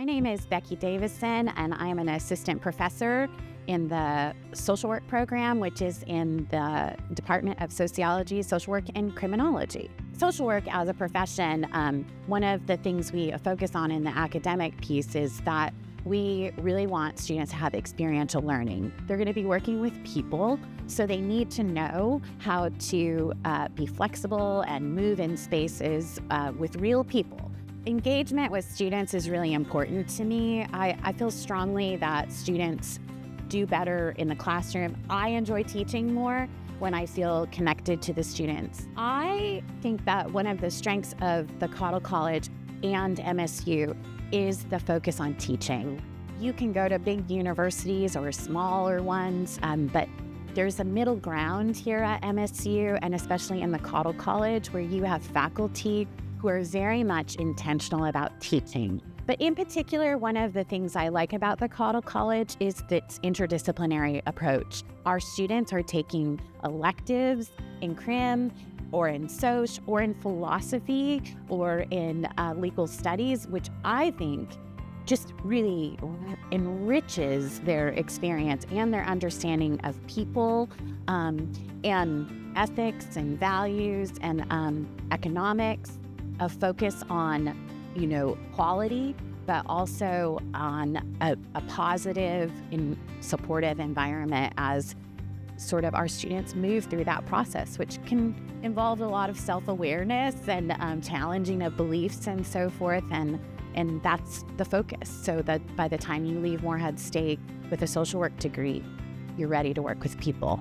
My name is Becky Davison, and I am an assistant professor in the social work program, which is in the Department of Sociology, Social Work, and Criminology. Social work as a profession, one of the things we focus on in the academic piece is that we really want students to have experiential learning. They're going to be working with people, so they need to know how to be flexible and move in spaces with real people. Engagement with students is really important to me. I feel strongly that students do better in the classroom. I enjoy teaching more when I feel connected to the students. I think that one of the strengths of the Cottle College and MSU is the focus on teaching. You can go to big universities or smaller ones, but there's a middle ground here at MSU, and especially in the Cottle College, where you have faculty who are very much intentional about teaching. But in particular, one of the things I like about the Cottle College is its interdisciplinary approach. Our students are taking electives in crim, or in soc, or in philosophy, or in legal studies, which I think just really enriches their experience and their understanding of people and ethics and values and economics, a focus on, quality, but also on a positive and supportive environment as sort of our students move through that process, which can involve a lot of self-awareness and challenging of beliefs and so forth. And that's the focus, so that by the time you leave Morehead State with a social work degree, you're ready to work with people.